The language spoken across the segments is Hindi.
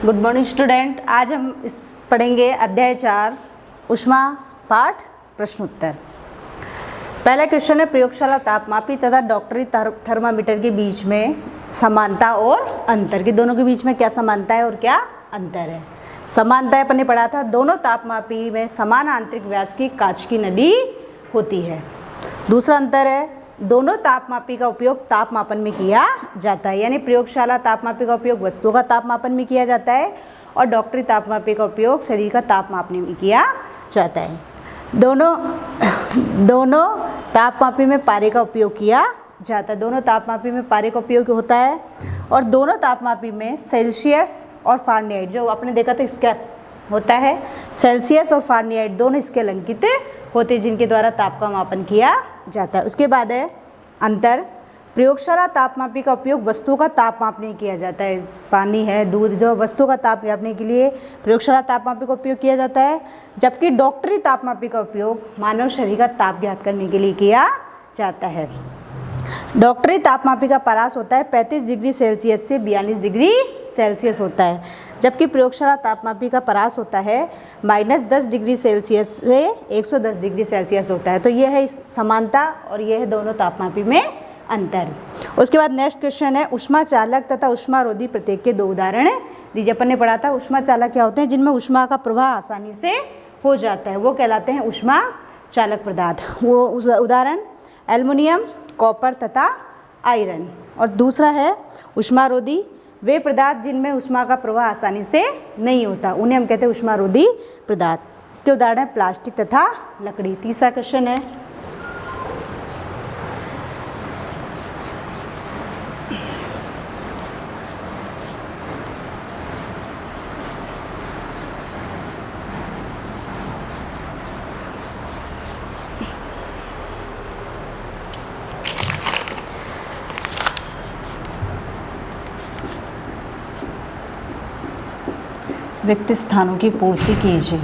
Good morning student. आज हम पढ़ेंगे अध्याय 4 ऊष्मा पाठ प्रश्नोत्तर। पहला क्वेश्चन है, प्रयोगशाला तापमापी तथा डॉक्टरी थर्मामीटर के बीच में समानता और अंतर। कि दोनों के बीच में क्या समानता है और क्या अंतर है। समानता है अपन ने पढ़ा था, दोनों तापमापी में समान आंतरिक व्यास की कांच की नली होती है। दूसरा अंतर है, दोनों तापमापी का उपयोग तापमापन में किया जाता है। यानी प्रयोगशाला तापमापी का उपयोग वस्तुओं का तापमापन में किया जाता है और डॉक्टरी तापमापी का उपयोग शरीर का ताप मापने में किया जाता है। दोनों तापमापी में पारे का उपयोग किया जाता है। दोनों तापमापी में पारे का उपयोग होता है और दोनों तापमापी में सेल्सियस और फारेनहाइट, जो आपने देखा था इसका होता है, सेल्सियस और फारेनहाइट दोनों स्केल अंकित होते हैं जिनके द्वारा ताप का मापन किया जाता है। उसके बाद है अंतर। प्रयोगशाला तापमापी का उपयोग वस्तुओं का ताप मापने किया जाता है। पानी है, दूध, जो वस्तुओं का ताप मापने के लिए प्रयोगशाला तापमापी का उपयोग किया जाता है, जबकि डॉक्टरी तापमापी का उपयोग मानव शरीर का ताप ज्ञात करने के लिए किया जाता है। डॉक्टरी तापमापी का परास होता है 35 डिग्री सेल्सियस से 42 डिग्री सेल्सियस होता है, जबकि प्रयोगशाला तापमापी का परास होता है -10 डिग्री सेल्सियस से 110 डिग्री सेल्सियस होता है। तो ये है समानता और ये है दोनों तापमापी में अंतर। उसके बाद नेक्स्ट क्वेश्चन है, ऊष्मा चालक तथा ऊष्मारोधी प्रत्येक के 2 उदाहरण दीजिए। अपन ने पढ़ा था ऊष्मा चालक क्या होते हैं, जिनमें ऊष्मा का प्रवाह आसानी से हो जाता है, वो कहलाते हैं ऊष्मा चालक पदार्थ। वो उदाहरण एल्युमिनियम, कॉपर तथा आयरन। और दूसरा है ऊष्मारोधी, वे पदार्थ जिनमें ऊष्मा का प्रवाह आसानी से नहीं होता, उन्हें हम कहते हैं ऊष्मारोधी पदार्थ। इसके उदाहरण है प्लास्टिक तथा लकड़ी। तीसरा क्वेश्चन है, रिक्त स्थानों की पूर्ति कीजिए।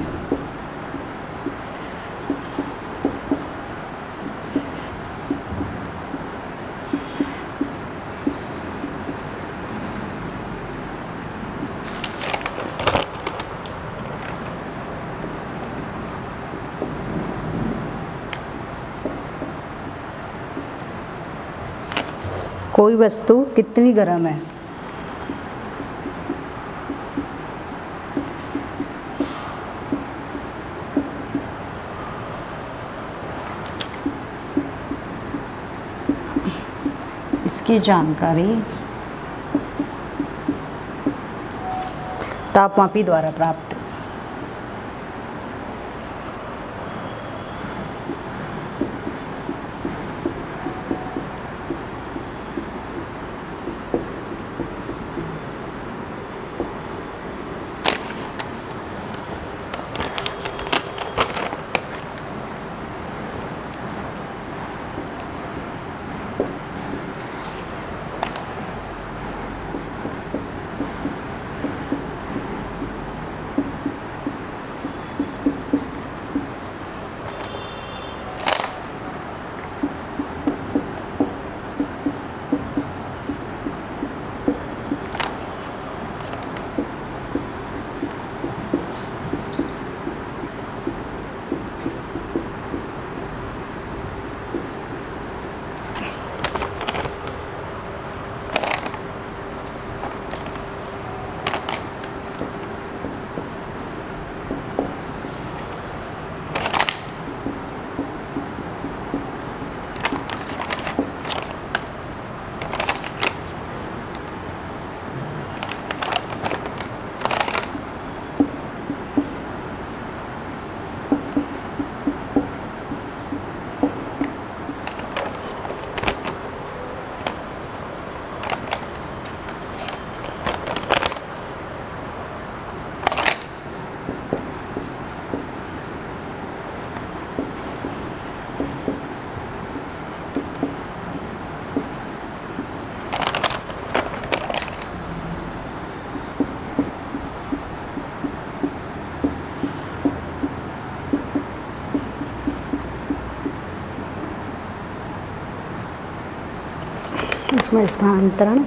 कोई वस्तु कितनी गर्म है। इसकी जानकारी तापमापी द्वारा प्राप्त। इसमें स्थानांतरण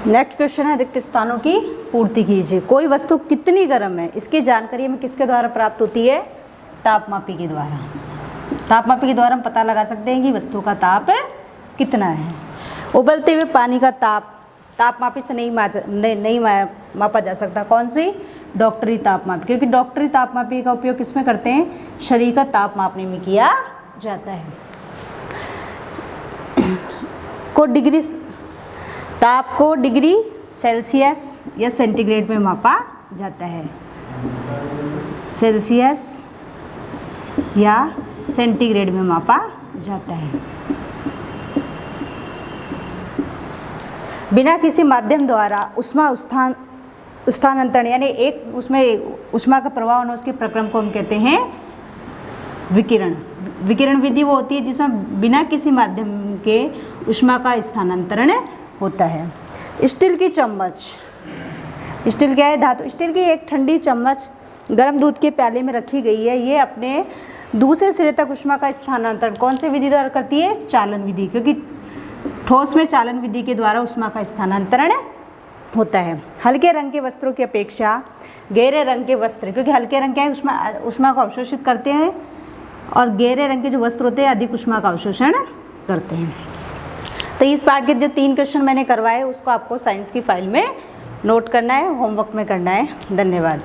नेक्स्ट क्वेश्चन है, रिक्त स्थानों की पूर्ति कीजिए। कोई वस्तु कितनी गर्म है इसकी जानकारी हमें किसके द्वारा प्राप्त होती है? तापमापी के द्वारा। तापमापी के द्वारा हम पता लगा सकते हैं कि वस्तु का ताप कितना है। उबलते हुए पानी का तापमापी से नहीं मापा जा सकता। कौन सी? डॉक्टरी तापमापी, क्योंकि डॉक्टरी तापमापी का उपयोग किसमें करते हैं? शरीर का ताप मापने में किया जाता है। ताप को डिग्री सेल्सियस या सेंटीग्रेड में मापा जाता है। सेल्सियस या सेंटीग्रेड में मापा जाता है। बिना किसी माध्यम द्वारा ऊष्मा स्थानांतरण यानी एक उसमें ऊष्मा का प्रवाह होना, उसके प्रक्रम को हम कहते हैं विकिरण। विकिरण विधि वो होती है जिसमें बिना किसी माध्यम के ऊष्मा का स्थानांतरण होता है। स्टील की चम्मच, स्टील क्या है? धातु। स्टील की एक ठंडी चम्मच गर्म दूध के प्याले में रखी गई है। ये अपने दूसरे सिरे तक ऊष्मा का स्थानांतरण कौन सी विधि द्वारा करती है? चालन विधि, क्योंकि ठोस में चालन विधि के द्वारा ऊष्मा का स्थानांतरण होता है। हल्के रंग के वस्त्रों की अपेक्षा गहरे रंग के वस्त्र, क्योंकि हल्के रंग क्या है? ऊष्मा को अवशोषित करते हैं, और गहरे रंग के जो वस्त्र होते हैं अधिक ऊष्मा का अवशोषण करते हैं। तो इस पार्ट के जो 3 क्वेश्चन मैंने करवाए उसको आपको साइंस की फाइल में नोट करना है, होमवर्क में करना है। धन्यवाद।